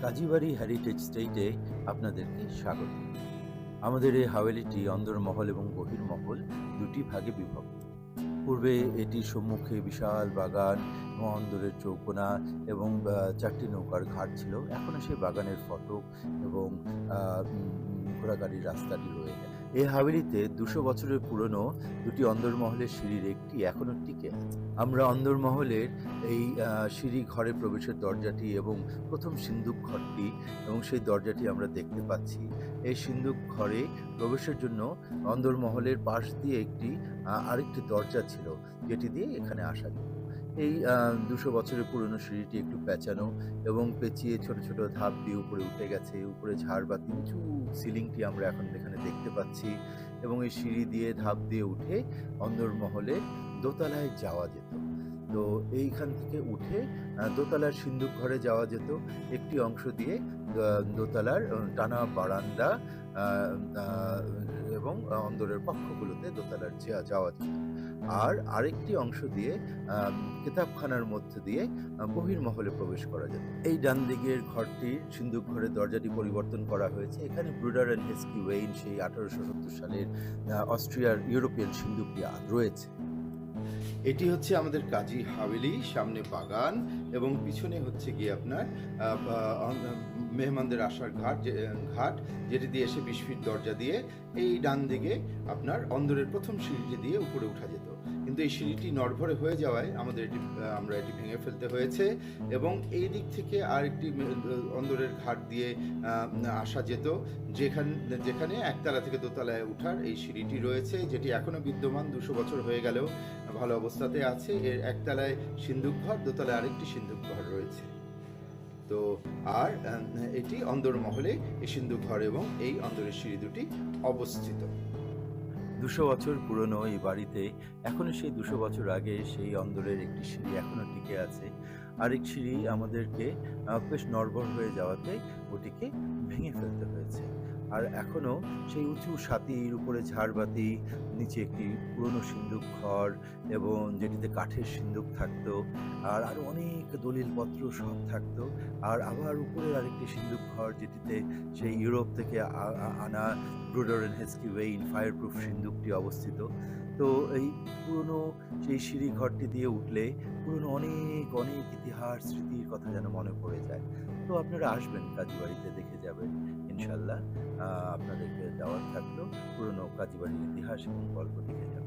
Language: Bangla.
কাজীবাড়ি হেরিটেজ স্টেটে আপনাদেরকে স্বাগত। আমাদের এই হাভেলিটি অন্দরমহল এবং বহির্মহল দুটি ভাগে বিভক্ত। পূর্বে এটির সম্মুখে বিশাল বাগান এবং অন্দরের চৌকোনা এবং ৪টি নৌকার ঘাট ছিল। এখনো সেই বাগানের ফটক এবং ঘোড়াগাড়ির রাস্তাটি রয়ে গেছে। এই হাভেলিতে ২০০ বছরের পুরনো দুটি অন্দরমহলের সিঁড়ির একটি এখনো টিকে আছে। আমরা অন্দরমহলের এই সিঁড়ি ঘরে প্রবেশের দরজাটি এবং প্রথম সিন্দুক ঘরটি এবং সেই দরজাটি আমরা দেখতে পাচ্ছি। এই সিন্দুক ঘরে প্রবেশের জন্য অন্দরমহলের পাশ দিয়ে আরেকটি দরজা ছিল, যেটি দিয়ে এখানে আসা যেত। এই ২০০ বছরের পুরনো সিঁড়িটি একটু প্যাঁচানো এবং পেঁচিয়ে ছোট, ছোট ধাপ দিয়ে উপরে উঠে গেছে। উপরে ঝাড়বাতি উঁচু সিলিংটি আমরা এখন এখানে দেখতে পাচ্ছি এবং এই সিঁড়ি দিয়ে ধাপ দিয়ে উঠে অন্দরমহলের দোতলায় যাওয়া যেত। তো এইখান থেকে উঠে দোতলার সিন্দুক ঘরে যাওয়া যেত। একটি অংশ দিয়ে দোতলার টানা বারান্দা আ আ এবং অন্দরের কক্ষগুলোতে দোতলার যাওয়া যেত। আর আরেকটি অংশ দিয়ে কেতাবখানার মধ্য দিয়ে বহির্মহলে প্রবেশ করা যেত। এই ডান দিকের ঘরটির সিন্দুক ঘরের দরজাটি পরিবর্তন করা হয়েছে। এখানে ব্রুডার অ্যান্ড হেস্কি ওয়েইন সেই ১৮৭০ সালের অস্ট্রিয়ার ইউরোপিয়ান সিন্দুকটি রয়েছে। এটি হচ্ছে আমাদের কাজী হাভেলি, সামনে বাগান এবং পিছনে হচ্ছে গিয়ে আপনার মেহমানদের আসার ঘাট যেটি দিয়ে এসে ২০ ফিট দরজা দিয়ে এই ডান দিকে আপনার অন্দরের প্রথম সিঁড়িটি দিয়ে উপরে উঠা যেত। কিন্তু এই সিঁড়িটি নড়বড়ে হয়ে যাওয়ায় আমরা এটি ভেঙে ফেলতে হয়েছে এবং এই দিক থেকে আরেকটি অন্দরের ঘাট দিয়ে আসা যেত, যেখানে একতলা থেকে দোতলায় ওঠার এই সিঁড়িটি রয়েছে, যেটি এখনও বিদ্যমান। ২০০ বছর হয়ে গেলেও ভালো অবস্থাতে আছে। এর একতলায় সিন্দুক ঘর, দোতলায় আরেকটি সিন্দুক ঘর রয়েছে। তো আর এটি অন্দরমহলে এই সিন্দুক ঘর এবং এই অন্দরের সিঁড়ি দুটি অবস্থিত। ২০০ বছর পুরনো এই বাড়িতে এখনো সেই ২০০ বছর আগে সেই অন্দরের একটি সিঁড়ি এখনো টিকে আছে। আরেক সিঁড়ি আমাদেরকে বেশ নড়বড় হয়ে যাওয়াতে ওটিকে ভেঙে ফেলতে হয়েছে। আর এখনো সেই উঁচু সাতির উপরে ঝাড়বাতি, নিচে একটি পুরনো সিন্দুক ঘর এবং যেটিতে কাঠের সিন্দুক থাকতো, আর আরো অনেক দলিলপত্র সব থাকতো। আর আবার উপরে আরেকটি সিন্দুক ঘর, যেটিতে সেই ইউরোপ থেকে আনা ব্রুডার অ্যান্ড হেস্কি ওয়েইন ফায়ারপ্রুফ সিন্দুকটি অবস্থিত। তো এই পুরনো সেই সিঁড়ি ঘরটি দিয়ে উঠলে পুরনো অনেক, অনেক ইতিহাস, স্মৃতির কথা যেন মনে পড়ে যায়। তো আপনারা আসবেন কাজীবাড়িতে, দেখে যাবেন ইনশাআল্লাহ। আপনাদেরকে দাওয়াত থাকলো পুরনো কাজীবাড়ির ইতিহাস এবং গল্প দেখে যাবেন।